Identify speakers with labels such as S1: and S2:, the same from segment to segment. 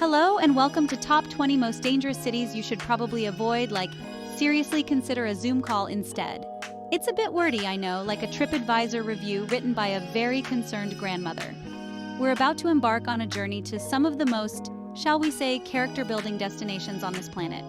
S1: Hello and welcome to Top 20 Most Dangerous Cities You Should Probably Avoid, like seriously consider a Zoom call instead. It's a bit wordy, I know, like a TripAdvisor review written by a very concerned grandmother. We're about to embark on a journey to some of the most, shall we say, character-building destinations on this planet.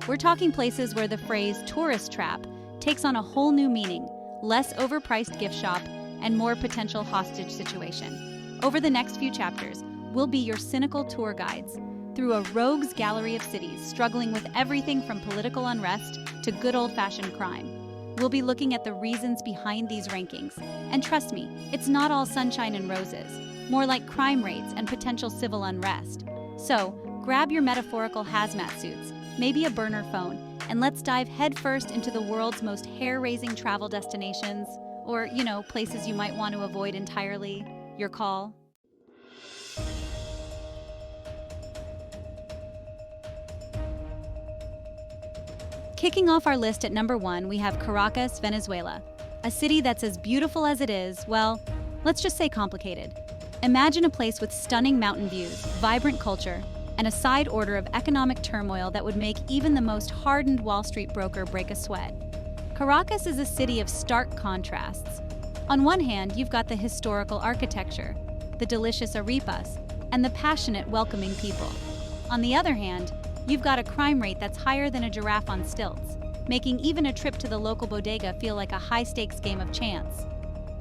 S1: We're talking places where the phrase tourist trap takes on a whole new meaning, less overpriced gift shop, and more potential hostage situation. Over the next few chapters, we'll be your cynical tour guides through a rogues gallery of cities struggling with everything from political unrest to good old-fashioned crime. We'll be looking at the reasons behind these rankings. And trust me, it's not all sunshine and roses, more like crime rates and potential civil unrest. So, grab your metaphorical hazmat suits, maybe a burner phone, and let's dive headfirst into the world's most hair-raising travel destinations, or, places you might want to avoid entirely. Your call. Kicking off our list at number 1, we have Caracas, Venezuela, a city that's as beautiful as it is, well, let's just say complicated. Imagine a place with stunning mountain views, vibrant culture, and a side order of economic turmoil that would make even the most hardened Wall Street broker break a sweat. Caracas is a city of stark contrasts. On one hand, you've got the historical architecture, the delicious arepas, and the passionate, welcoming people. On the other hand, you've got a crime rate that's higher than a giraffe on stilts, making even a trip to the local bodega feel like a high-stakes game of chance.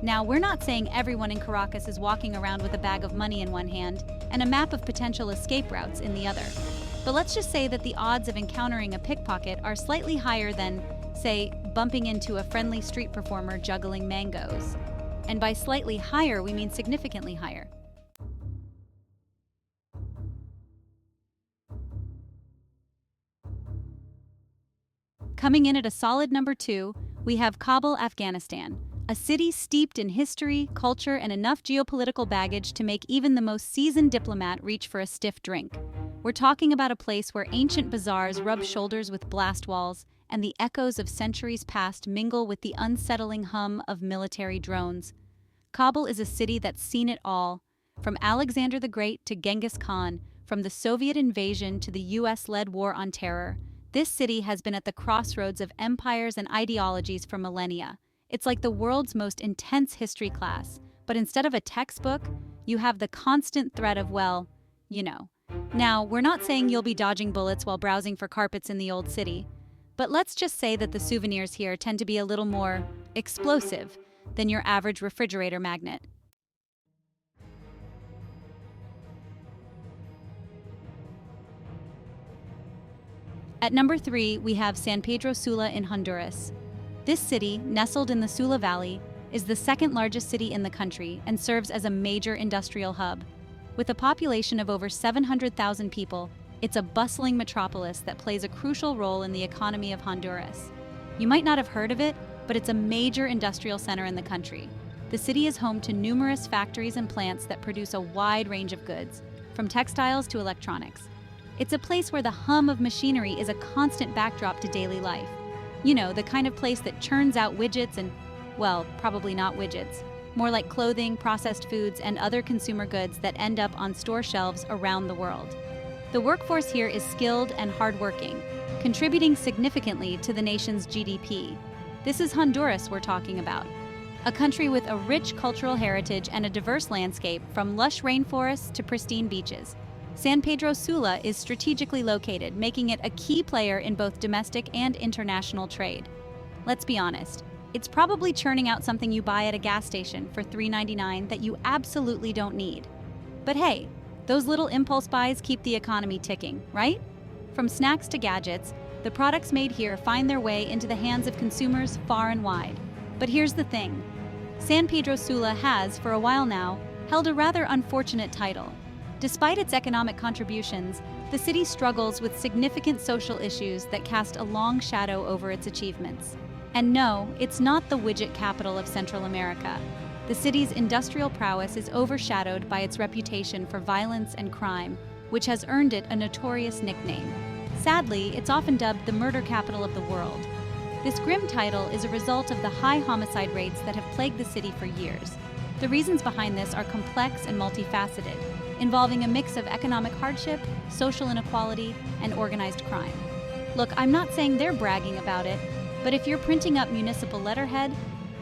S1: Now, we're not saying everyone in Caracas is walking around with a bag of money in one hand and a map of potential escape routes in the other. But let's just say that the odds of encountering a pickpocket are slightly higher than, say, bumping into a friendly street performer juggling mangoes. And by slightly higher, we mean significantly higher. Coming in at a solid number 2, we have Kabul, Afghanistan, a city steeped in history, culture, and enough geopolitical baggage to make even the most seasoned diplomat reach for a stiff drink. We're talking about a place where ancient bazaars rub shoulders with blast walls, and the echoes of centuries past mingle with the unsettling hum of military drones. Kabul is a city that's seen it all, from Alexander the Great to Genghis Khan, from the Soviet invasion to the US-led war on terror. This city has been at the crossroads of empires and ideologies for millennia. It's like the world's most intense history class, but instead of a textbook, you have the constant threat of, Now, we're not saying you'll be dodging bullets while browsing for carpets in the old city, but let's just say that the souvenirs here tend to be a little more explosive than your average refrigerator magnet. At number 3, we have San Pedro Sula in Honduras. This city, nestled in the Sula Valley, is the second largest city in the country and serves as a major industrial hub. With a population of over 700,000 people, it's a bustling metropolis that plays a crucial role in the economy of Honduras. You might not have heard of it, but it's a major industrial center in the country. The city is home to numerous factories and plants that produce a wide range of goods, from textiles to electronics. It's a place where the hum of machinery is a constant backdrop to daily life. The kind of place that churns out widgets and, well, probably not widgets, more like clothing, processed foods, and other consumer goods that end up on store shelves around the world. The workforce here is skilled and hardworking, contributing significantly to the nation's GDP. This is Honduras we're talking about, a country with a rich cultural heritage and a diverse landscape, from lush rainforests to pristine beaches. San Pedro Sula is strategically located, making it a key player in both domestic and international trade. Let's be honest, it's probably churning out something you buy at a gas station for $3.99 that you absolutely don't need. But hey, those little impulse buys keep the economy ticking, right? From snacks to gadgets, the products made here find their way into the hands of consumers far and wide. But here's the thing. San Pedro Sula has, for a while now, held a rather unfortunate title. Despite its economic contributions, the city struggles with significant social issues that cast a long shadow over its achievements. And no, it's not the widget capital of Central America. The city's industrial prowess is overshadowed by its reputation for violence and crime, which has earned it a notorious nickname. Sadly, it's often dubbed the murder capital of the world. This grim title is a result of the high homicide rates that have plagued the city for years. The reasons behind this are complex and multifaceted. involving a mix of economic hardship, social inequality, and organized crime. Look, I'm not saying they're bragging about it, but if you're printing up municipal letterhead,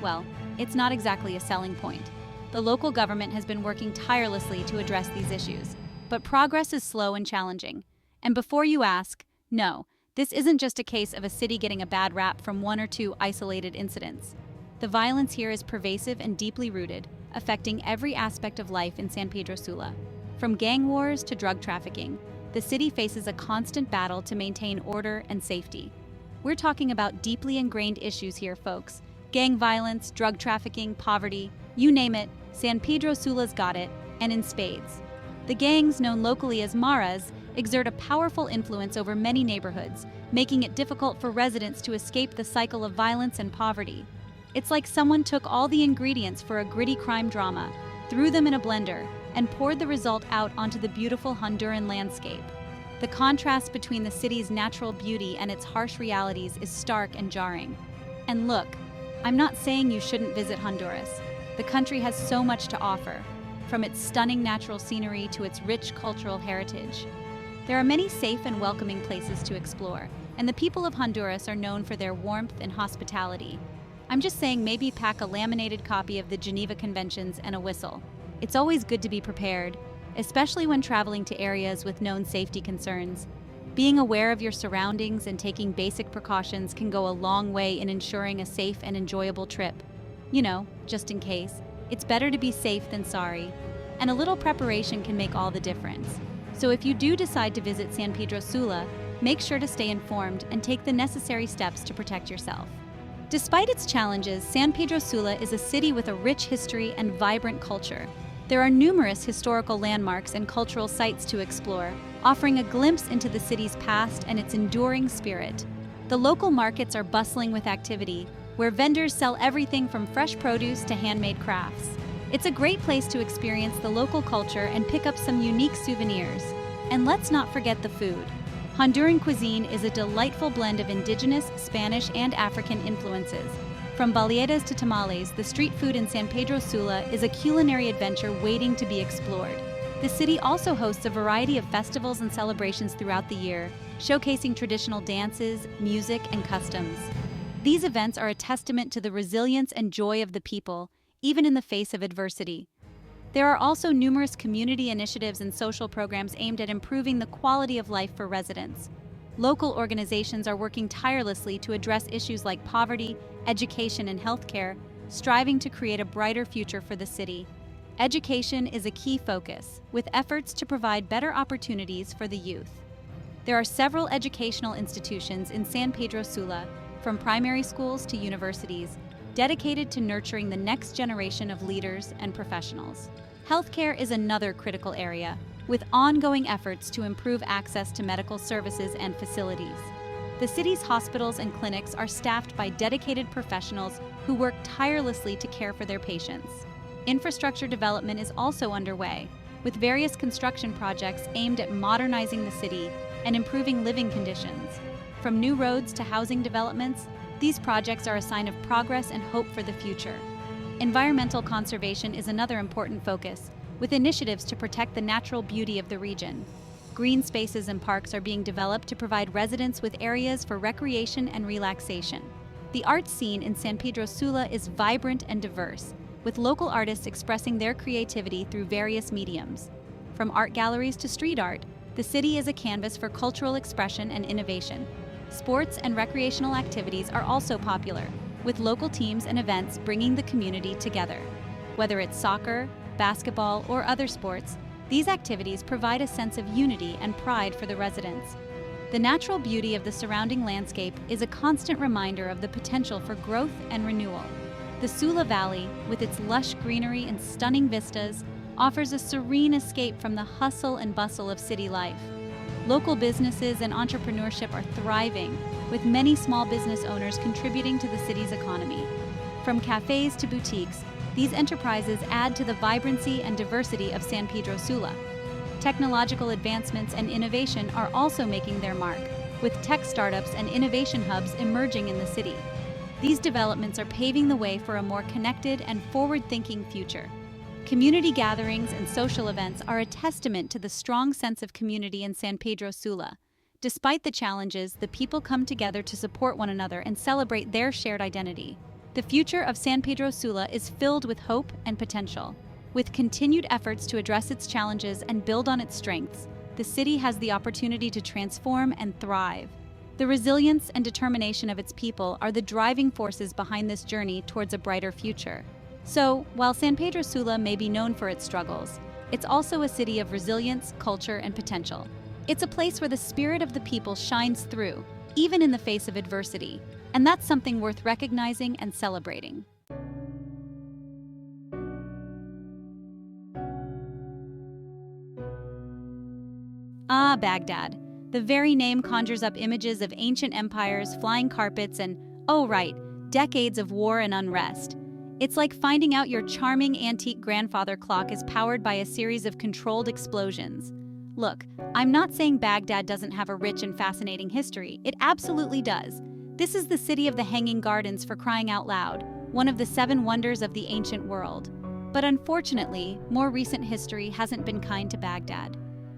S1: well, it's not exactly a selling point. The local government has been working tirelessly to address these issues, but progress is slow and challenging. And before you ask, no, this isn't just a case of a city getting a bad rap from one or two isolated incidents. The violence here is pervasive and deeply rooted, affecting every aspect of life in San Pedro Sula. From gang wars to drug trafficking, the city faces a constant battle to maintain order and safety. We're talking about deeply ingrained issues here, folks. Gang violence, drug trafficking, poverty, you name it, San Pedro Sula's got it, and in spades. The gangs, known locally as Maras, exert a powerful influence over many neighborhoods, making it difficult for residents to escape the cycle of violence and poverty. It's like someone took all the ingredients for a gritty crime drama, threw them in a blender, and poured the result out onto the beautiful Honduran landscape. The contrast between the city's natural beauty and its harsh realities is stark and jarring. And look, I'm not saying you shouldn't visit Honduras. The country has so much to offer, from its stunning natural scenery to its rich cultural heritage. There are many safe and welcoming places to explore, and the people of Honduras are known for their warmth and hospitality. I'm just saying maybe pack a laminated copy of the Geneva Conventions and a whistle. It's always good to be prepared, especially when traveling to areas with known safety concerns. Being aware of your surroundings and taking basic precautions can go a long way in ensuring a safe and enjoyable trip. You know, just in case. It's better to be safe than sorry, and a little preparation can make all the difference. So if you do decide to visit San Pedro Sula, make sure to stay informed and take the necessary steps to protect yourself. Despite its challenges, San Pedro Sula is a city with a rich history and vibrant culture. There are numerous historical landmarks and cultural sites to explore, offering a glimpse into the city's past and its enduring spirit. The local markets are bustling with activity, where vendors sell everything from fresh produce to handmade crafts. It's a great place to experience the local culture and pick up some unique souvenirs. And let's not forget the food. Honduran cuisine is a delightful blend of indigenous, Spanish, and African influences. From baleadas to tamales, the street food in San Pedro Sula is a culinary adventure waiting to be explored. The city also hosts a variety of festivals and celebrations throughout the year, showcasing traditional dances, music, and customs. These events are a testament to the resilience and joy of the people, even in the face of adversity. There are also numerous community initiatives and social programs aimed at improving the quality of life for residents. Local organizations are working tirelessly to address issues like poverty, education, and healthcare, striving to create a brighter future for the city. Education is a key focus, with efforts to provide better opportunities for the youth. There are several educational institutions in San Pedro Sula, from primary schools to universities, dedicated to nurturing the next generation of leaders and professionals. Healthcare is another critical area, with ongoing efforts to improve access to medical services and facilities. The city's hospitals and clinics are staffed by dedicated professionals who work tirelessly to care for their patients. Infrastructure development is also underway, with various construction projects aimed at modernizing the city and improving living conditions. From new roads to housing developments, these projects are a sign of progress and hope for the future. Environmental conservation is another important focus, with initiatives to protect the natural beauty of the region. Green spaces and parks are being developed to provide residents with areas for recreation and relaxation. The art scene in San Pedro Sula is vibrant and diverse, with local artists expressing their creativity through various mediums. From art galleries to street art, the city is a canvas for cultural expression and innovation. Sports and recreational activities are also popular, with local teams and events bringing the community together. Whether it's soccer, basketball, or other sports, these activities provide a sense of unity and pride for the residents. The natural beauty of the surrounding landscape is a constant reminder of the potential for growth and renewal. The Sula Valley, with its lush greenery and stunning vistas, offers a serene escape from the hustle and bustle of city life. Local businesses and entrepreneurship are thriving, with many small business owners contributing to the city's economy. From cafes to boutiques, these enterprises add to the vibrancy and diversity of San Pedro Sula. Technological advancements and innovation are also making their mark, with tech startups and innovation hubs emerging in the city. These developments are paving the way for a more connected and forward-thinking future. Community gatherings and social events are a testament to the strong sense of community in San Pedro Sula. Despite the challenges, the people come together to support one another and celebrate their shared identity. The future of San Pedro Sula is filled with hope and potential. With continued efforts to address its challenges and build on its strengths, the city has the opportunity to transform and thrive. The resilience and determination of its people are the driving forces behind this journey towards a brighter future. So, while San Pedro Sula may be known for its struggles, it's also a city of resilience, culture, and potential. It's a place where the spirit of the people shines through, even in the face of adversity, and that's something worth recognizing and celebrating. Ah, Baghdad. The very name conjures up images of ancient empires, flying carpets, and, oh right, decades of war and unrest. It's like finding out your charming antique grandfather clock is powered by a series of controlled explosions. Look, I'm not saying Baghdad doesn't have a rich and fascinating history. It absolutely does. This is the city of the Hanging Gardens, for crying out loud, one of the 7 wonders of the ancient world. But unfortunately, more recent history hasn't been kind to Baghdad.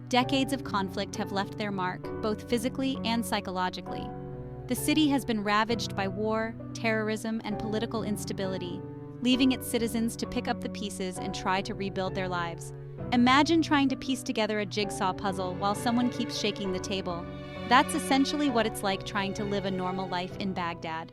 S1: Decades of conflict have left their mark, both physically and psychologically. The city has been ravaged by war, terrorism, and political instability, leaving its citizens to pick up the pieces and try to rebuild their lives. Imagine trying to piece together a jigsaw puzzle while someone keeps shaking the table. That's essentially what it's like trying to live a normal life in Baghdad.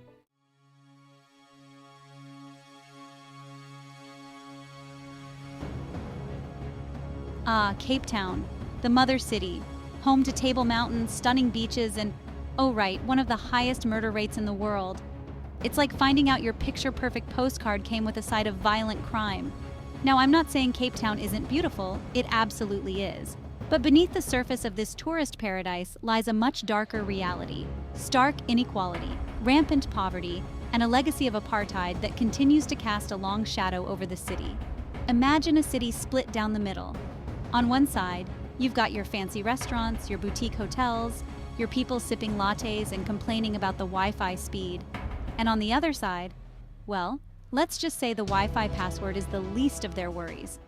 S1: Ah, Cape Town, the mother city, home to Table Mountain, stunning beaches, and, oh right, one of the highest murder rates in the world. It's like finding out your picture-perfect postcard came with a side of violent crime. Now, I'm not saying Cape Town isn't beautiful, it absolutely is. But beneath the surface of this tourist paradise lies a much darker reality: stark inequality, rampant poverty, and a legacy of apartheid that continues to cast a long shadow over the city. Imagine a city split down the middle. On one side, you've got your fancy restaurants, your boutique hotels, your people sipping lattes and complaining about the Wi-Fi speed. And on the other side, well, let's just say the Wi-Fi password is the least of their worries.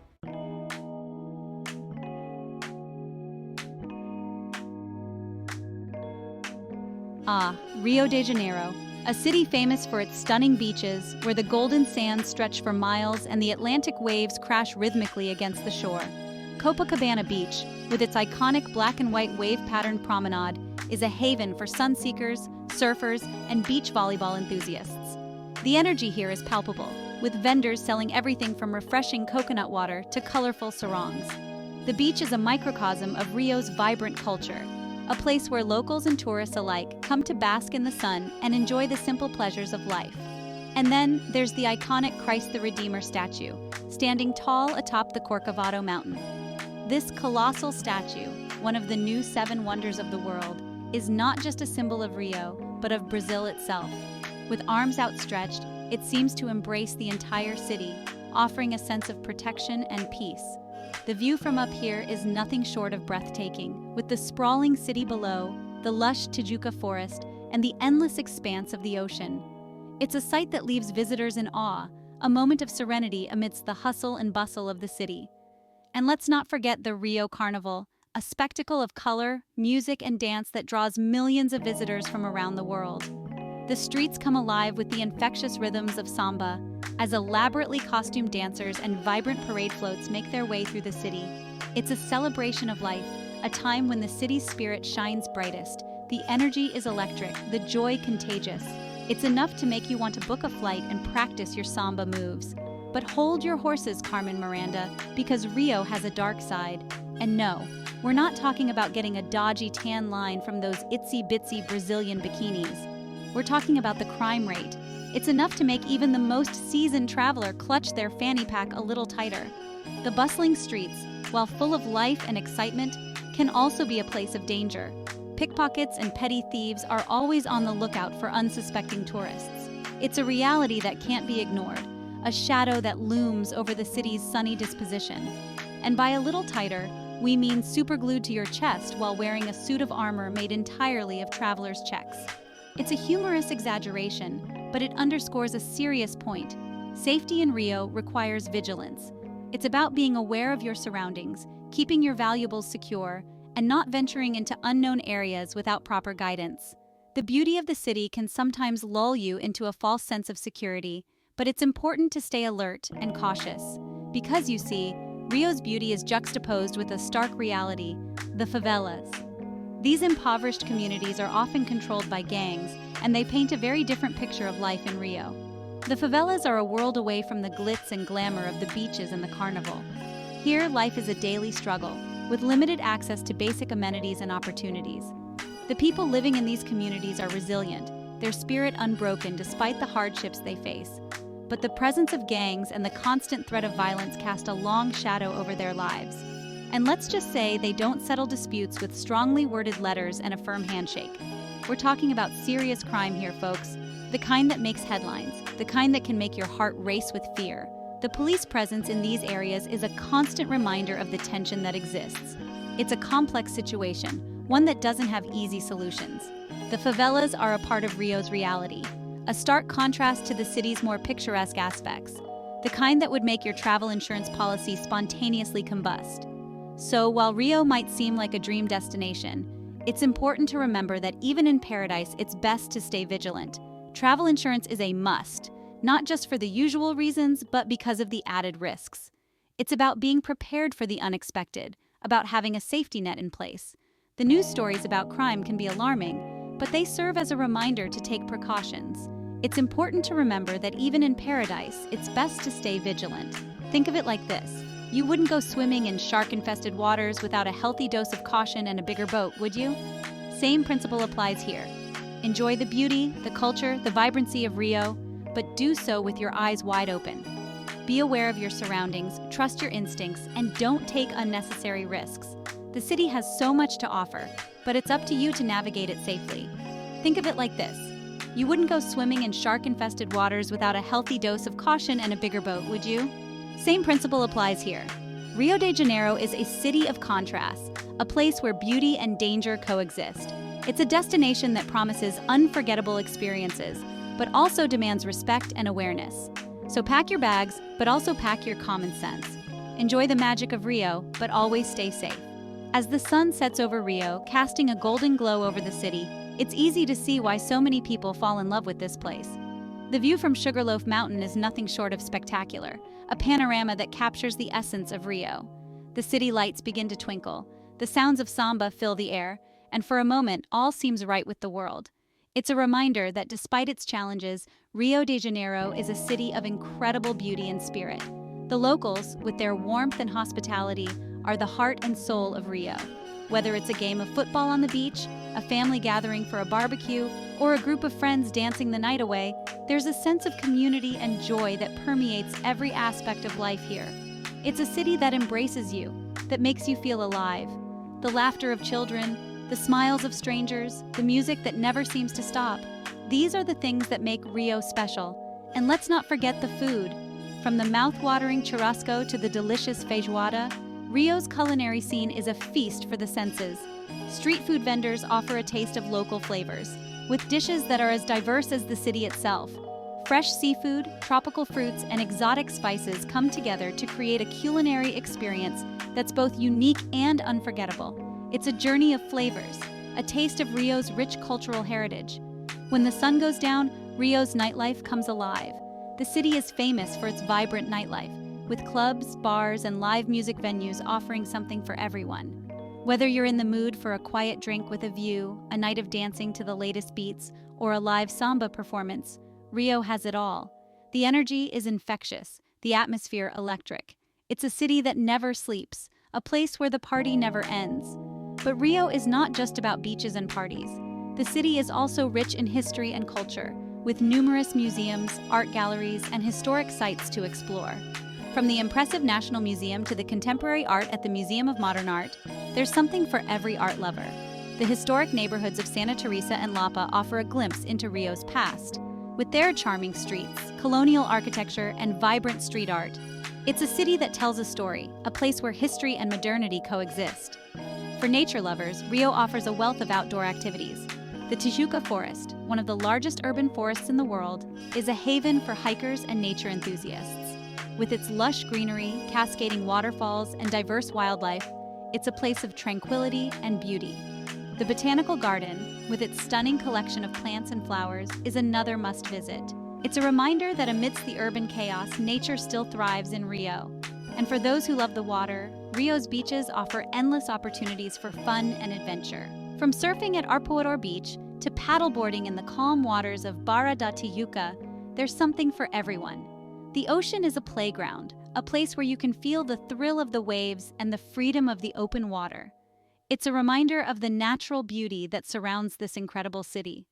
S1: Ah, Rio de Janeiro, a city famous for its stunning beaches, where the golden sands stretch for miles and the Atlantic waves crash rhythmically against the shore. Copacabana Beach, with its iconic black and white wave-patterned promenade, is a haven for sunseekers, surfers, and beach volleyball enthusiasts. The energy here is palpable, with vendors selling everything from refreshing coconut water to colorful sarongs. The beach is a microcosm of Rio's vibrant culture, a place where locals and tourists alike come to bask in the sun and enjoy the simple pleasures of life. And then there's the iconic Christ the Redeemer statue, standing tall atop the Corcovado mountain. This colossal statue, one of the new 7 wonders of the world, is not just a symbol of Rio, but of Brazil itself. With arms outstretched, it seems to embrace the entire city, offering a sense of protection and peace. The view from up here is nothing short of breathtaking, with the sprawling city below, the lush Tijuca forest, and the endless expanse of the ocean. It's a sight that leaves visitors in awe, a moment of serenity amidst the hustle and bustle of the city. And let's not forget the Rio Carnival, a spectacle of color, music, and dance that draws millions of visitors from around the world. The streets come alive with the infectious rhythms of samba, as elaborately costumed dancers and vibrant parade floats make their way through the city. It's a celebration of life, a time when the city's spirit shines brightest. The energy is electric, the joy contagious. It's enough to make you want to book a flight and practice your samba moves. But hold your horses, Carmen Miranda, because Rio has a dark side. And no, we're not talking about getting a dodgy tan line from those itsy-bitsy Brazilian bikinis. We're talking about the crime rate. It's enough to make even the most seasoned traveler clutch their fanny pack a little tighter. The bustling streets, while full of life and excitement, can also be a place of danger. Pickpockets and petty thieves are always on the lookout for unsuspecting tourists. It's a reality that can't be ignored, a shadow that looms over the city's sunny disposition. And by a little tighter, we mean superglued to your chest while wearing a suit of armor made entirely of traveler's checks. It's a humorous exaggeration, but it underscores a serious point. Safety in Rio requires vigilance. It's about being aware of your surroundings, keeping your valuables secure, and not venturing into unknown areas without proper guidance. The beauty of the city can sometimes lull you into a false sense of security, but it's important to stay alert and cautious. Because you see, Rio's beauty is juxtaposed with a stark reality: the favelas. These impoverished communities are often controlled by gangs, and they paint a very different picture of life in Rio. The favelas are a world away from the glitz and glamour of the beaches and the carnival. Here, life is a daily struggle, with limited access to basic amenities and opportunities. The people living in these communities are resilient, their spirit unbroken despite the hardships they face. But the presence of gangs and the constant threat of violence cast a long shadow over their lives. And let's just say they don't settle disputes with strongly worded letters and a firm handshake. We're talking about serious crime here, folks. The kind that makes headlines, the kind that can make your heart race with fear. The police presence in these areas is a constant reminder of the tension that exists. It's a complex situation, one that doesn't have easy solutions. The favelas are a part of Rio's reality, a stark contrast to the city's more picturesque aspects, the kind that would make your travel insurance policy spontaneously combust. So, while Rio might seem like a dream destination, it's important to remember that even in paradise, it's best to stay vigilant. Travel insurance is a must, not just for the usual reasons, but because of the added risks. It's about being prepared for the unexpected, about having a safety net in place. The news stories about crime can be alarming, but they serve as a reminder to take precautions. It's important to remember that even in paradise, it's best to stay vigilant. Think of it like this: you wouldn't go swimming in shark-infested waters without a healthy dose of caution and a bigger boat, would you? Same principle applies here. Enjoy the beauty, the culture, the vibrancy of Rio, but do so with your eyes wide open. Be aware of your surroundings, trust your instincts, and don't take unnecessary risks. The city has so much to offer, but it's up to you to navigate it safely. Think of it like this: you wouldn't go swimming in shark-infested waters without a healthy dose of caution and a bigger boat, would you? Same principle applies here. Rio de Janeiro is a city of contrasts, a place where beauty and danger coexist. It's a destination that promises unforgettable experiences, but also demands respect and awareness. So pack your bags, but also pack your common sense. Enjoy the magic of Rio, but always stay safe. As the sun sets over Rio, casting a golden glow over the city, it's easy to see why so many people fall in love with this place. The view from Sugarloaf Mountain is nothing short of spectacular, a panorama that captures the essence of Rio. The city lights begin to twinkle, the sounds of samba fill the air, and for a moment, all seems right with the world. It's a reminder that despite its challenges, Rio de Janeiro is a city of incredible beauty and spirit. The locals, with their warmth and hospitality, are the heart and soul of Rio. Whether it's a game of football on the beach, a family gathering for a barbecue, or a group of friends dancing the night away, there's a sense of community and joy that permeates every aspect of life here. It's a city that embraces you, that makes you feel alive. The laughter of children, the smiles of strangers, the music that never seems to stop. These are the things that make Rio special. And let's not forget the food. From the mouth-watering churrasco to the delicious feijoada, Rio's culinary scene is a feast for the senses. Street food vendors offer a taste of local flavors, with dishes that are as diverse as the city itself. Fresh seafood, tropical fruits, and exotic spices come together to create a culinary experience that's both unique and unforgettable. It's a journey of flavors, a taste of Rio's rich cultural heritage. When the sun goes down, Rio's nightlife comes alive. The city is famous for its vibrant nightlife, with clubs, bars, and live music venues offering something for everyone. Whether you're in the mood for a quiet drink with a view, a night of dancing to the latest beats, or a live samba performance, Rio has it all. The energy is infectious, the atmosphere electric. It's a city that never sleeps, a place where the party never ends. But Rio is not just about beaches and parties. The city is also rich in history and culture, with numerous museums, art galleries, and historic sites to explore. From the impressive National Museum to the contemporary art at the Museum of Modern Art, there's something for every art lover. The historic neighborhoods of Santa Teresa and Lapa offer a glimpse into Rio's past. With their charming streets, colonial architecture, and vibrant street art, it's a city that tells a story, a place where history and modernity coexist. For nature lovers, Rio offers a wealth of outdoor activities. The Tijuana Forest, one of the largest urban forests in the world, is a haven for hikers and nature enthusiasts. With its lush greenery, cascading waterfalls, and diverse wildlife, it's a place of tranquility and beauty. The Botanical Garden, with its stunning collection of plants and flowers, is another must-visit. It's a reminder that amidst the urban chaos, nature still thrives in Rio. And for those who love the water, Rio's beaches offer endless opportunities for fun and adventure. From surfing at Arpoador Beach to paddleboarding in the calm waters of Barra da Tijuca, there's something for everyone. The ocean is a playground, a place where you can feel the thrill of the waves and the freedom of the open water. It's a reminder of the natural beauty that surrounds this incredible city.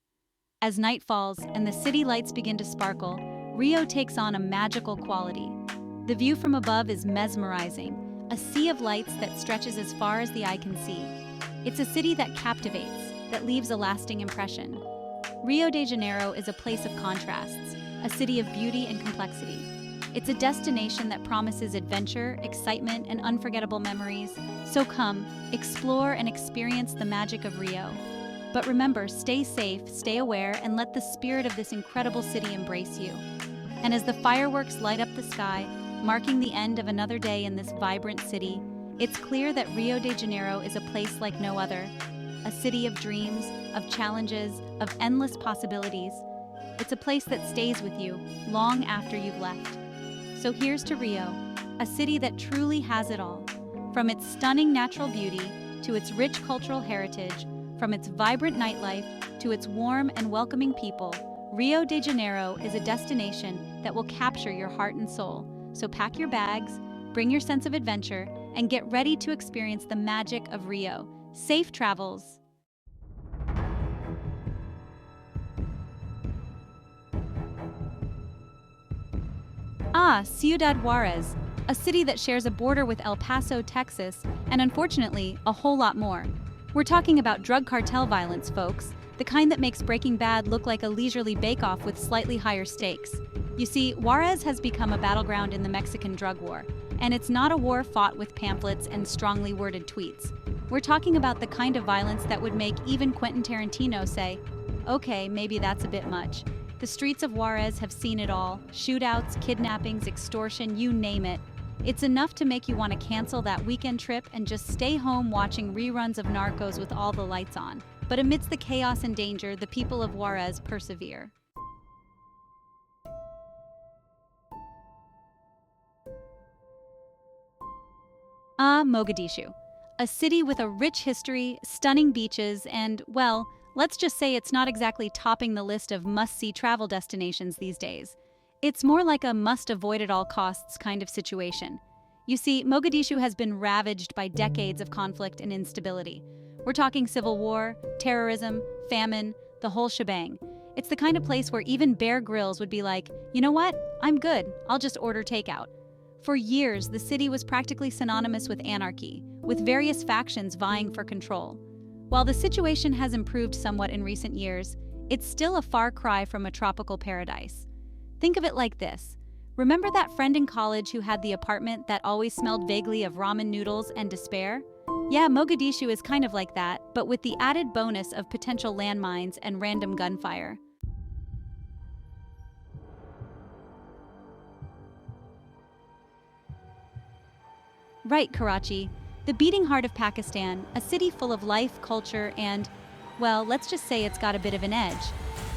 S1: As night falls and the city lights begin to sparkle, Rio takes on a magical quality. The view from above is mesmerizing, a sea of lights that stretches as far as the eye can see. It's a city that captivates, that leaves a lasting impression. Rio de Janeiro is a place of contrasts, a city of beauty and complexity. It's a destination that promises adventure, excitement, and unforgettable memories. So come, explore and experience the magic of Rio. But remember, stay safe, stay aware, and let the spirit of this incredible city embrace you. And as the fireworks light up the sky, marking the end of another day in this vibrant city, it's clear that Rio de Janeiro is a place like no other. A city of dreams, of challenges, of endless possibilities. It's a place that stays with you long after you've left. So here's to Rio, a city that truly has it all. From its stunning natural beauty to its rich cultural heritage, from its vibrant nightlife to its warm and welcoming people, Rio de Janeiro is a destination that will capture your heart and soul. So pack your bags, bring your sense of adventure, and get ready to experience the magic of Rio. Safe travels! Ciudad Warez, a city that shares a border with El Paso, Texas, and unfortunately, a whole lot more. We're talking about drug cartel violence, folks, the kind that makes Breaking Bad look like a leisurely bake-off with slightly higher stakes. You see, Warez has become a battleground in the Mexican drug war, and it's not a war fought with pamphlets and strongly worded tweets. We're talking about the kind of violence that would make even Quentin Tarantino say, okay, maybe that's a bit much. The streets of Warez have seen it all: shootouts, kidnappings, extortion, you name it. It's enough to make you want to cancel that weekend trip and just stay home watching reruns of Narcos with all the lights on. But amidst the chaos and danger, the people of Warez persevere. Mogadishu, a city with a rich history, stunning beaches, and, well, let's just say it's not exactly topping the list of must-see travel destinations these days. It's more like a must-avoid-at-all-costs kind of situation. You see, Mogadishu has been ravaged by decades of conflict and instability. We're talking civil war, terrorism, famine, the whole shebang. It's the kind of place where even Bear Grylls would be like, you know what? I'm good. I'll just order takeout. For years, the city was practically synonymous with anarchy, with various factions vying for control. While the situation has improved somewhat in recent years, it's still a far cry from a tropical paradise. Think of it like this. Remember that friend in college who had the apartment that always smelled vaguely of ramen noodles and despair? Yeah, Mogadishu is kind of like that, but with the added bonus of potential landmines and random gunfire. Right, Karachi, the beating heart of Pakistan, a city full of life, culture, and, well, let's just say it's got a bit of an edge.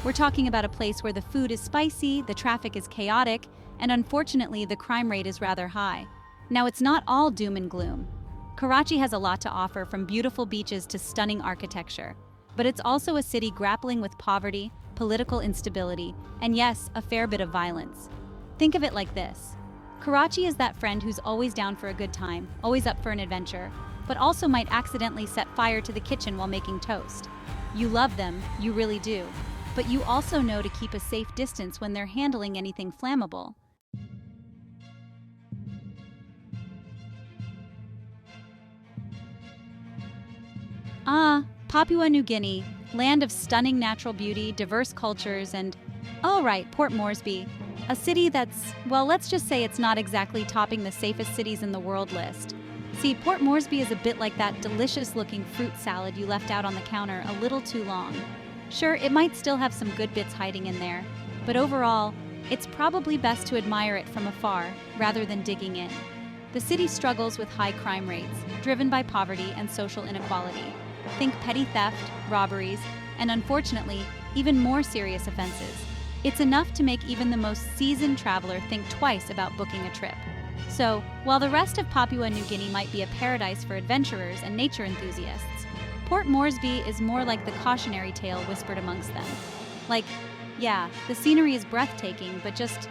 S1: We're talking about a place where the food is spicy, the traffic is chaotic, and unfortunately, the crime rate is rather high. Now, it's not all doom and gloom. Karachi has a lot to offer, from beautiful beaches to stunning architecture. But it's also a city grappling with poverty, political instability, and yes, a fair bit of violence. Think of it like this. Karachi is that friend who's always down for a good time, always up for an adventure, but also might accidentally set fire to the kitchen while making toast. You love them, you really do, but you also know to keep a safe distance when they're handling anything flammable. Papua New Guinea, land of stunning natural beauty, diverse cultures, and, oh right, Port Moresby, a city that's, well, let's just say it's not exactly topping the safest cities in the world list. See, Port Moresby is a bit like that delicious-looking fruit salad you left out on the counter a little too long. Sure, it might still have some good bits hiding in there, but overall, it's probably best to admire it from afar rather than digging in. The city struggles with high crime rates, driven by poverty and social inequality. Think petty theft, robberies, and unfortunately, even more serious offenses. It's enough to make even the most seasoned traveler think twice about booking a trip. So, while the rest of Papua New Guinea might be a paradise for adventurers and nature enthusiasts, Port Moresby is more like the cautionary tale whispered amongst them. Like, yeah, the scenery is breathtaking, but just,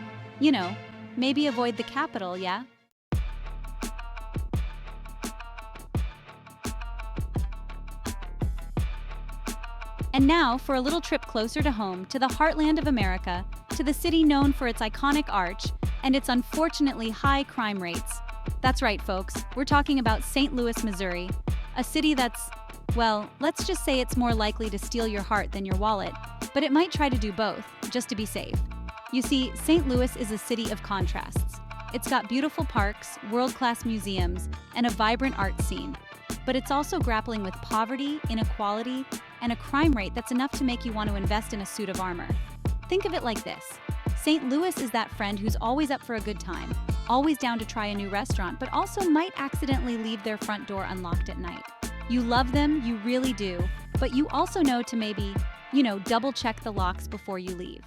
S1: maybe avoid the capital, yeah? And now for a little trip closer to home, to the heartland of America, to the city known for its iconic arch and its unfortunately high crime rates. That's right, folks, we're talking about St. Louis, Missouri, a city that's, well, let's just say it's more likely to steal your heart than your wallet, but it might try to do both, just to be safe. You see, St. Louis is a city of contrasts. It's got beautiful parks, world-class museums, and a vibrant art scene. But it's also grappling with poverty, inequality, and a crime rate that's enough to make you want to invest in a suit of armor. Think of it like this. St. Louis is that friend who's always up for a good time, always down to try a new restaurant, but also might accidentally leave their front door unlocked at night. You love them, you really do, but you also know to maybe, double-check the locks before you leave.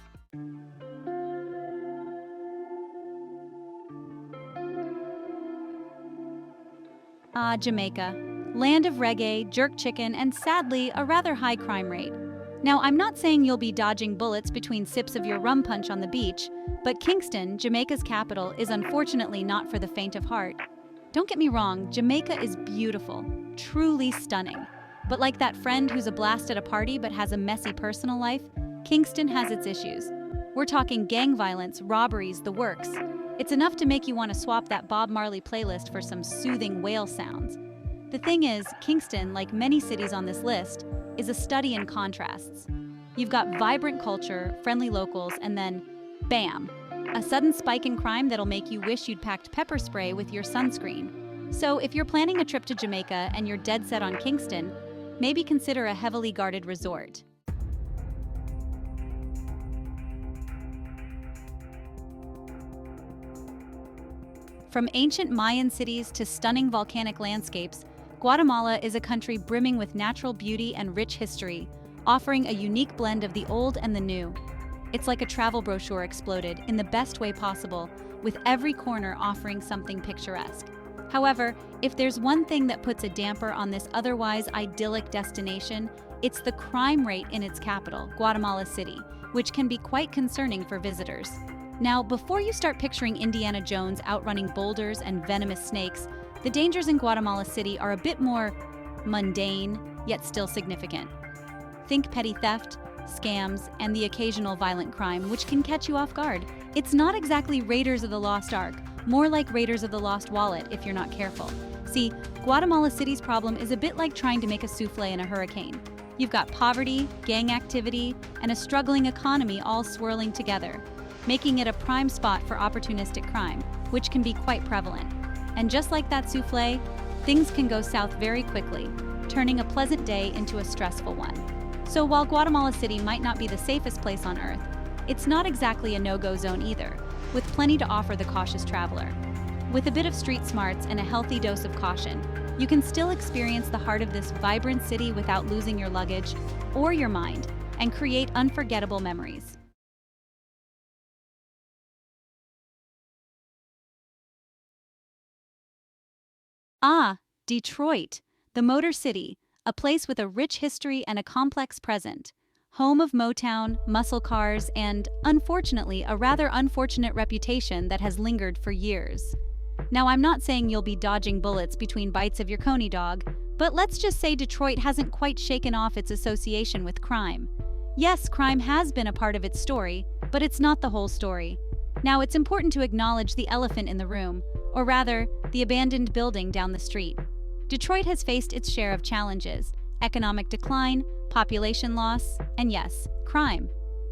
S1: Jamaica. Land of reggae, jerk chicken, and sadly, a rather high crime rate. Now, I'm not saying you'll be dodging bullets between sips of your rum punch on the beach, but Kingston, Jamaica's capital, is unfortunately not for the faint of heart. Don't get me wrong, Jamaica is beautiful, truly stunning. But like that friend who's a blast at a party but has a messy personal life, Kingston has its issues. We're talking gang violence, robberies, the works. It's enough to make you want to swap that Bob Marley playlist for some soothing whale sounds. The thing is, Kingston, like many cities on this list, is a study in contrasts. You've got vibrant culture, friendly locals, and then, bam, a sudden spike in crime that'll make you wish you'd packed pepper spray with your sunscreen. So if you're planning a trip to Jamaica and you're dead set on Kingston, maybe consider a heavily guarded resort. From ancient Mayan cities to stunning volcanic landscapes, Guatemala is a country brimming with natural beauty and rich history, offering a unique blend of the old and the new. It's like a travel brochure exploded in the best way possible, with every corner offering something picturesque. However, if there's one thing that puts a damper on this otherwise idyllic destination, it's the crime rate in its capital, Guatemala City, which can be quite concerning for visitors. Now, before you start picturing Indiana Jones outrunning boulders and venomous snakes, the dangers in Guatemala City are a bit more mundane, yet still significant. Think petty theft, scams, and the occasional violent crime, which can catch you off guard. It's not exactly Raiders of the Lost Ark, more like Raiders of the Lost Wallet if you're not careful. See, Guatemala City's problem is a bit like trying to make a souffle in a hurricane. You've got poverty, gang activity, and a struggling economy all swirling together, making it a prime spot for opportunistic crime, which can be quite prevalent. And just like that souffle, things can go south very quickly, turning a pleasant day into a stressful one. So while Guatemala City might not be the safest place on earth, it's not exactly a no-go zone either, with plenty to offer the cautious traveler. With a bit of street smarts and a healthy dose of caution, you can still experience the heart of this vibrant city without losing your luggage or your mind, and create unforgettable memories. Detroit, the Motor City, a place with a rich history and a complex present. Home of Motown, muscle cars, and, unfortunately, a rather unfortunate reputation that has lingered for years. Now, I'm not saying you'll be dodging bullets between bites of your coney dog, but let's just say Detroit hasn't quite shaken off its association with crime. Yes, crime has been a part of its story, but it's not the whole story. Now, it's important to acknowledge the elephant in the room, or rather, the abandoned building down the street. Detroit has faced its share of challenges: economic decline, population loss, and yes, crime.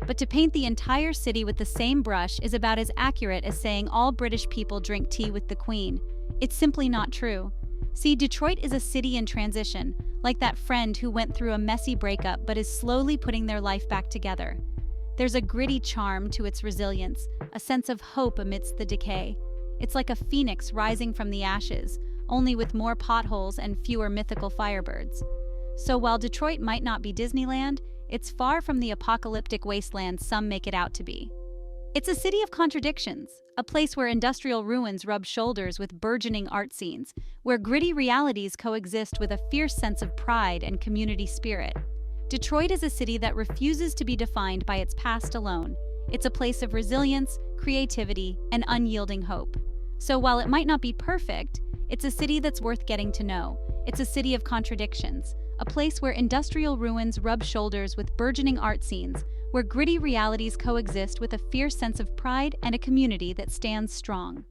S1: But to paint the entire city with the same brush is about as accurate as saying all British people drink tea with the Queen. It's simply not true. See, Detroit is a city in transition, like that friend who went through a messy breakup but is slowly putting their life back together. There's a gritty charm to its resilience, a sense of hope amidst the decay. It's like a phoenix rising from the ashes, only with more potholes and fewer mythical firebirds. So while Detroit might not be Disneyland, it's far from the apocalyptic wasteland some make it out to be. It's a city of contradictions, a place where industrial ruins rub shoulders with burgeoning art scenes, where gritty realities coexist with a fierce sense of pride and community spirit. Detroit is a city that refuses to be defined by its past alone. It's a place of resilience, creativity, and unyielding hope. So while it might not be perfect, it's a city that's worth getting to know. It's a city of contradictions, a place where industrial ruins rub shoulders with burgeoning art scenes, where gritty realities coexist with a fierce sense of pride and a community that stands strong.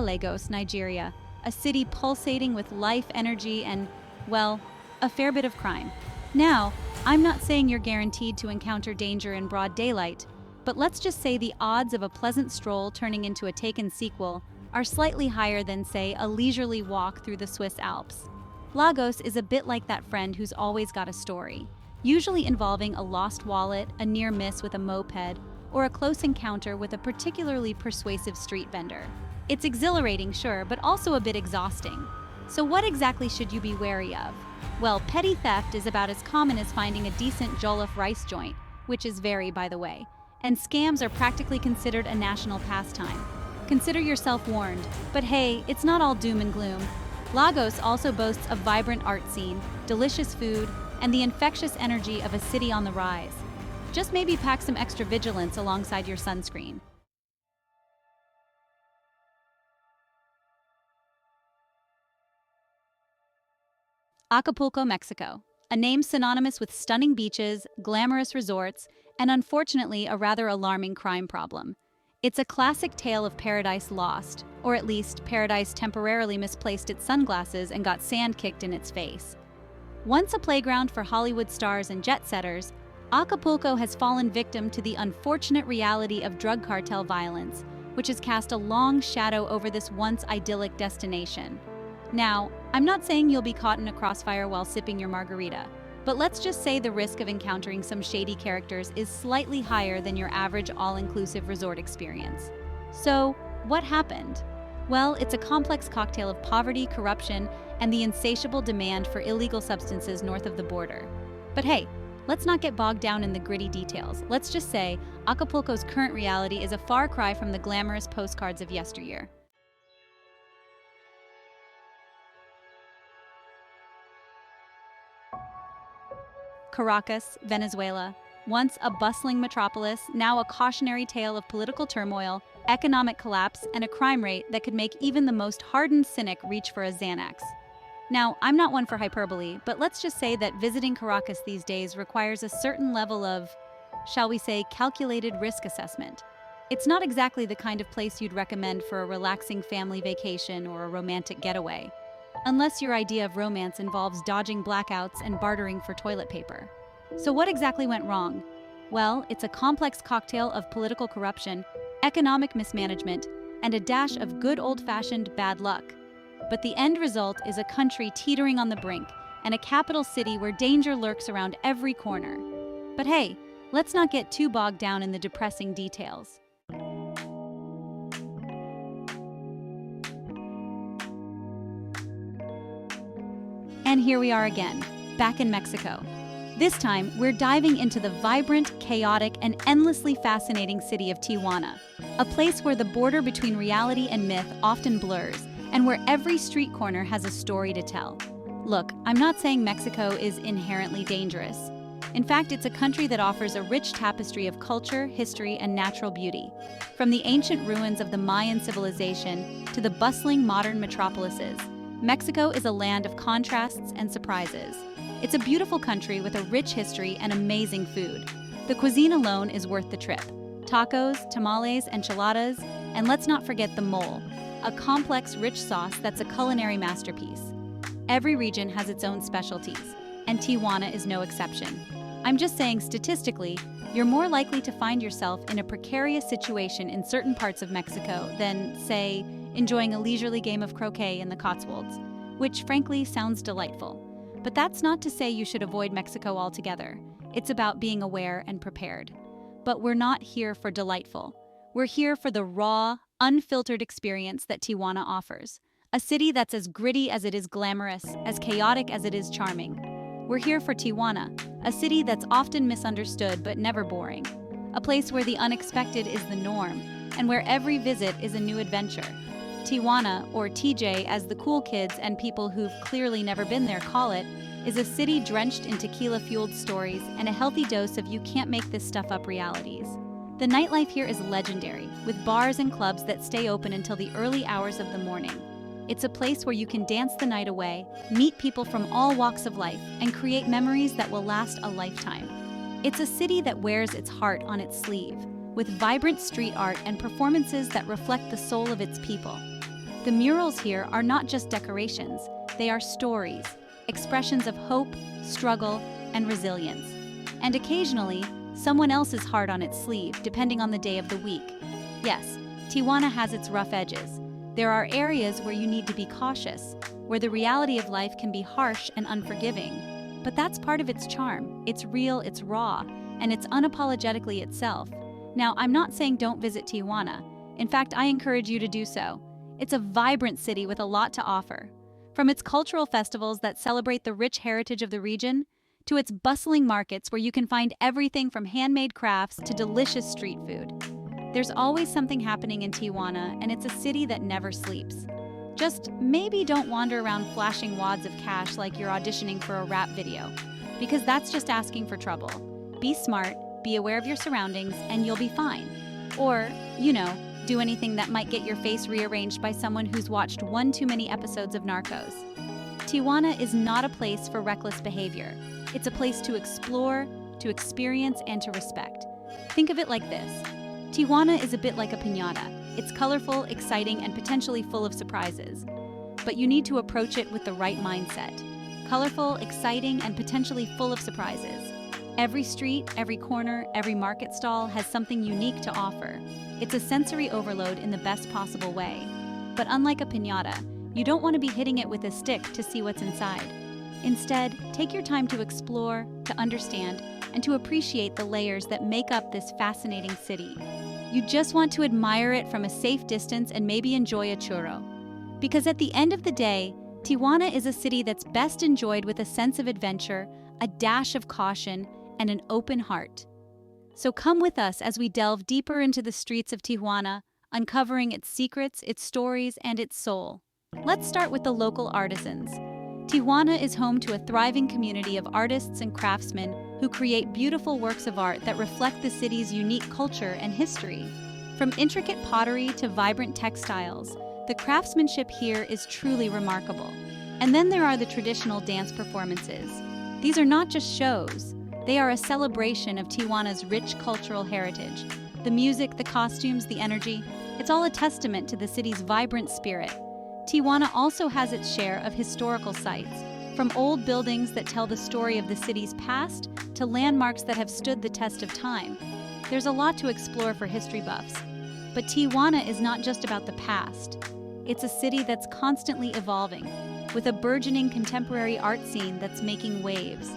S1: Lagos, Nigeria, a city pulsating with life, energy, and, well, a fair bit of crime. Now, I'm not saying you're guaranteed to encounter danger in broad daylight, but let's just say the odds of a pleasant stroll turning into a Taken sequel are slightly higher than, say, a leisurely walk through the Swiss Alps. Lagos is a bit like that friend who's always got a story, usually involving a lost wallet, a near miss with a moped, or a close encounter with a particularly persuasive street vendor. It's exhilarating, sure, but also a bit exhausting. So what exactly should you be wary of? Well, petty theft is about as common as finding a decent jollof rice joint, which is very, by the way, and scams are practically considered a national pastime. Consider yourself warned, but hey, it's not all doom and gloom. Lagos also boasts a vibrant art scene, delicious food, and the infectious energy of a city on the rise. Just maybe pack some extra vigilance alongside your sunscreen. Acapulco, Mexico, a name synonymous with stunning beaches, glamorous resorts, and unfortunately a rather alarming crime problem. It's a classic tale of paradise lost, or at least paradise temporarily misplaced its sunglasses and got sand kicked in its face. Once a playground for Hollywood stars and jet-setters, Acapulco has fallen victim to the unfortunate reality of drug cartel violence, which has cast a long shadow over this once idyllic destination. Now, I'm not saying you'll be caught in a crossfire while sipping your margarita, but let's just say the risk of encountering some shady characters is slightly higher than your average all-inclusive resort experience. So, what happened? Well, it's a complex cocktail of poverty, corruption, and the insatiable demand for illegal substances north of the border. But hey, let's not get bogged down in the gritty details. Let's just say Acapulco's current reality is a far cry from the glamorous postcards of yesteryear. Caracas, Venezuela, once a bustling metropolis, now a cautionary tale of political turmoil, economic collapse, and a crime rate that could make even the most hardened cynic reach for a Xanax. Now, I'm not one for hyperbole, but let's just say that visiting Caracas these days requires a certain level of, shall we say, calculated risk assessment. It's not exactly the kind of place you'd recommend for a relaxing family vacation or a romantic getaway. Unless your idea of romance involves dodging blackouts and bartering for toilet paper. So what exactly went wrong? Well, it's a complex cocktail of political corruption, economic mismanagement, and a dash of good old-fashioned bad luck. But the end result is a country teetering on the brink, and a capital city where danger lurks around every corner. But hey, let's not get too bogged down in the depressing details. And here we are again, back in Mexico. This time, we're diving into the vibrant, chaotic, and endlessly fascinating city of Tijuana, a place where the border between reality and myth often blurs, and where every street corner has a story to tell. Look, I'm not saying Mexico is inherently dangerous. In fact, it's a country that offers a rich tapestry of culture, history, and natural beauty. From the ancient ruins of the Mayan civilization to the bustling modern metropolises, Mexico is a land of contrasts and surprises. It's a beautiful country with a rich history and amazing food. The cuisine alone is worth the trip. Tacos, tamales, enchiladas, and let's not forget the mole, a complex, rich sauce that's a culinary masterpiece. Every region has its own specialties, and Tijuana is no exception. I'm just saying, statistically, you're more likely to find yourself in a precarious situation in certain parts of Mexico than, say, enjoying a leisurely game of croquet in the Cotswolds, which frankly sounds delightful. But that's not to say you should avoid Mexico altogether. It's about being aware and prepared. But we're not here for delightful. We're here for the raw, unfiltered experience that Tijuana offers. A city that's as gritty as it is glamorous, as chaotic as it is charming. We're here for Tijuana, a city that's often misunderstood but never boring. A place where the unexpected is the norm, and where every visit is a new adventure. Tijuana, or TJ as the cool kids and people who've clearly never been there call it, is a city drenched in tequila-fueled stories and a healthy dose of you can't make this stuff up realities. The nightlife here is legendary, with bars and clubs that stay open until the early hours of the morning. It's a place where you can dance the night away, meet people from all walks of life, and create memories that will last a lifetime. It's a city that wears its heart on its sleeve, with vibrant street art and performances that reflect the soul of its people. The murals here are not just decorations, they are stories, expressions of hope, struggle, and resilience. And occasionally, someone else's heart on its sleeve, depending on the day of the week. Yes, Tijuana has its rough edges. There are areas where you need to be cautious, where the reality of life can be harsh and unforgiving. But that's part of its charm. It's real, it's raw, and it's unapologetically itself. Now, I'm not saying don't visit Tijuana. In fact, I encourage you to do so. It's a vibrant city with a lot to offer. From its cultural festivals that celebrate the rich heritage of the region, to its bustling markets where you can find everything from handmade crafts to delicious street food. There's always something happening in Tijuana, and it's a city that never sleeps. Just maybe don't wander around flashing wads of cash like you're auditioning for a rap video, because that's just asking for trouble. Be smart, be aware of your surroundings, and you'll be fine. Or, do anything that might get your face rearranged by someone who's watched one too many episodes of Narcos. Tijuana is not a place for reckless behavior. It's a place to explore, to experience, and to respect. Think of it like this. Tijuana is a bit like a piñata. It's colorful, exciting, and potentially full of surprises. But you need to approach it with the right mindset. Colorful, exciting, and potentially full of surprises. Every street, every corner, every market stall has something unique to offer. It's a sensory overload in the best possible way. But unlike a piñata, you don't want to be hitting it with a stick to see what's inside. Instead, take your time to explore, to understand, and to appreciate the layers that make up this fascinating city. You just want to admire it from a safe distance and maybe enjoy a churro. Because at the end of the day, Tijuana is a city that's best enjoyed with a sense of adventure, a dash of caution, and an open heart. So come with us as we delve deeper into the streets of Tijuana, uncovering its secrets, its stories, and its soul. Let's start with the local artisans. Tijuana is home to a thriving community of artists and craftsmen who create beautiful works of art that reflect the city's unique culture and history. From intricate pottery to vibrant textiles, the craftsmanship here is truly remarkable. And then there are the traditional dance performances. These are not just shows. They are a celebration of Tijuana's rich cultural heritage. The music, the costumes, the energy, it's all a testament to the city's vibrant spirit. Tijuana also has its share of historical sites, from old buildings that tell the story of the city's past to landmarks that have stood the test of time. There's a lot to explore for history buffs. But Tijuana is not just about the past. It's a city that's constantly evolving, with a burgeoning contemporary art scene that's making waves.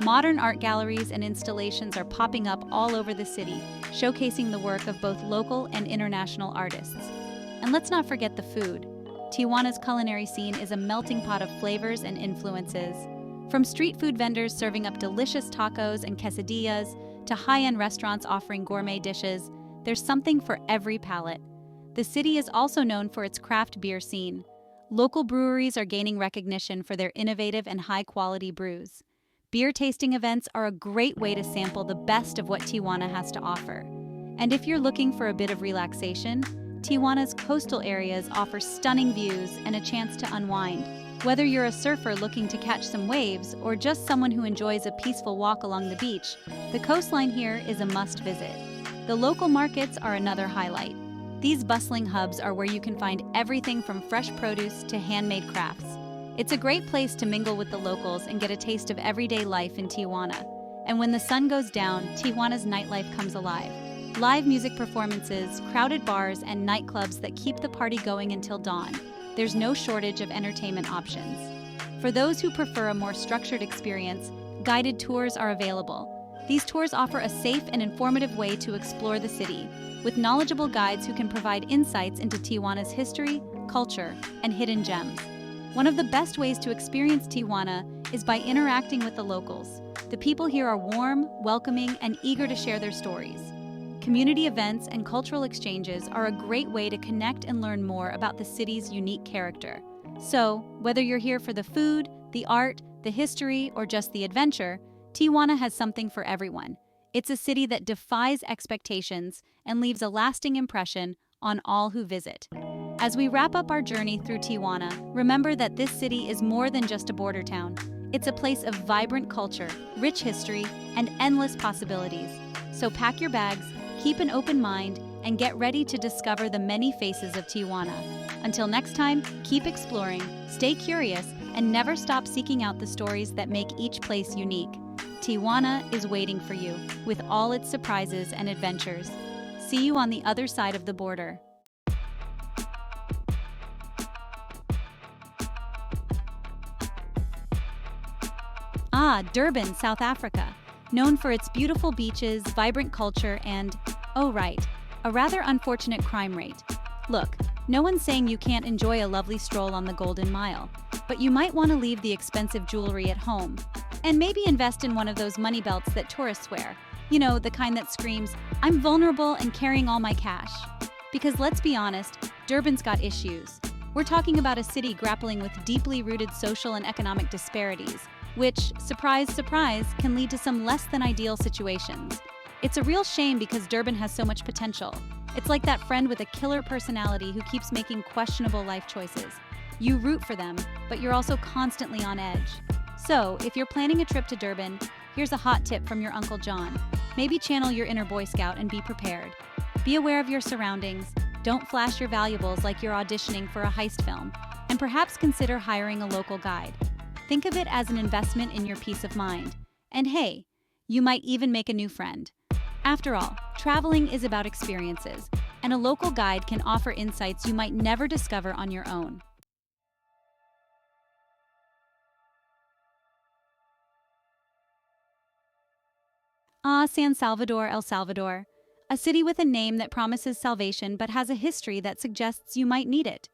S1: Modern art galleries and installations are popping up all over the city, showcasing the work of both local and international artists. And let's not forget the food. Tijuana's culinary scene is a melting pot of flavors and influences. From street food vendors serving up delicious tacos and quesadillas to high-end restaurants offering gourmet dishes, there's something for every palate. The city is also known for its craft beer scene. Local breweries are gaining recognition for their innovative and high-quality brews. Beer tasting events are a great way to sample the best of what Tijuana has to offer. And if you're looking for a bit of relaxation, Tijuana's coastal areas offer stunning views and a chance to unwind. Whether you're a surfer looking to catch some waves or just someone who enjoys a peaceful walk along the beach, the coastline here is a must visit. The local markets are another highlight. These bustling hubs are where you can find everything from fresh produce to handmade crafts. It's a great place to mingle with the locals and get a taste of everyday life in Tijuana. And when the sun goes down, Tijuana's nightlife comes alive. Live music performances, crowded bars, and nightclubs that keep the party going until dawn. There's no shortage of entertainment options. For those who prefer a more structured experience, guided tours are available. These tours offer a safe and informative way to explore the city, with knowledgeable guides who can provide insights into Tijuana's history, culture, and hidden gems. One of the best ways to experience Tijuana is by interacting with the locals. The people here are warm, welcoming, and eager to share their stories. Community events and cultural exchanges are a great way to connect and learn more about the city's unique character. So, whether you're here for the food, the art, the history, or just the adventure, Tijuana has something for everyone. It's a city that defies expectations and leaves a lasting impression on all who visit. As we wrap up our journey through Tijuana, remember that this city is more than just a border town. It's a place of vibrant culture, rich history, and endless possibilities. So pack your bags, keep an open mind, and get ready to discover the many faces of Tijuana. Until next time, keep exploring, stay curious, and never stop seeking out the stories that make each place unique. Tijuana is waiting for you, with all its surprises and adventures. See you on the other side of the border. Durban, South Africa, known for its beautiful beaches, vibrant culture, and, oh right, a rather unfortunate crime rate. Look, no one's saying you can't enjoy a lovely stroll on the Golden Mile, but you might want to leave the expensive jewelry at home. And maybe invest in one of those money belts that tourists wear. You know, the kind that screams, "I'm vulnerable and carrying all my cash." Because let's be honest, Durban's got issues. We're talking about a city grappling with deeply rooted social and economic disparities, which, surprise, surprise, can lead to some less than ideal situations. It's a real shame because Durban has so much potential. It's like that friend with a killer personality who keeps making questionable life choices. You root for them, but you're also constantly on edge. So, if you're planning a trip to Durban, here's a hot tip from your Uncle John. Maybe channel your inner Boy Scout and be prepared. Be aware of your surroundings, don't flash your valuables like you're auditioning for a heist film, and perhaps consider hiring a local guide. Think of it as an investment in your peace of mind. And hey, you might even make a new friend. After all, traveling is about experiences, and a local guide can offer insights you might never discover on your own. San Salvador, El Salvador. A city with a name that promises salvation but has a history that suggests you might need it.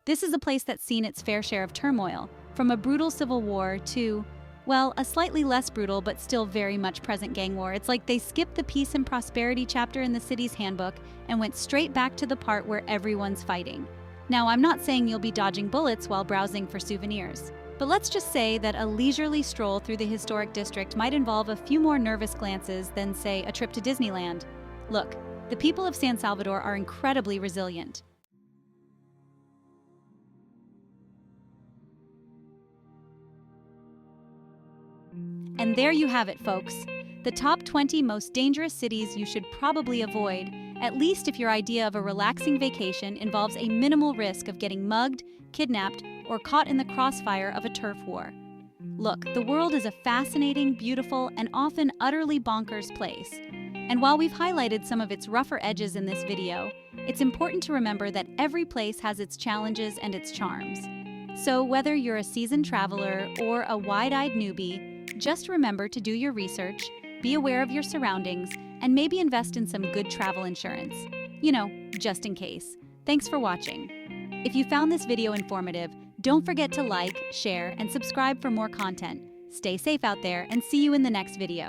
S1: This is a place that's seen its fair share of turmoil, from a brutal civil war to, well, a slightly less brutal but still very much present gang war. It's like they skipped the peace and prosperity chapter in the city's handbook and went straight back to the part where everyone's fighting. Now, I'm not saying you'll be dodging bullets while browsing for souvenirs, but let's just say that a leisurely stroll through the historic district might involve a few more nervous glances than, say, a trip to Disneyland. Look, the people of San Salvador are incredibly resilient. And there you have it, folks. The top 20 most dangerous cities you should probably avoid, at least if your idea of a relaxing vacation involves a minimal risk of getting mugged, kidnapped, or caught in the crossfire of a turf war. Look, the world is a fascinating, beautiful, and often utterly bonkers place. And while we've highlighted some of its rougher edges in this video, it's important to remember that every place has its challenges and its charms. So whether you're a seasoned traveler or a wide-eyed newbie, just remember to do your research, be aware of your surroundings, and maybe invest in some good travel insurance. You know, just in case. Thanks for watching. If you found this video informative, don't forget to like, share, and subscribe for more content. Stay safe out there and see you in the next video.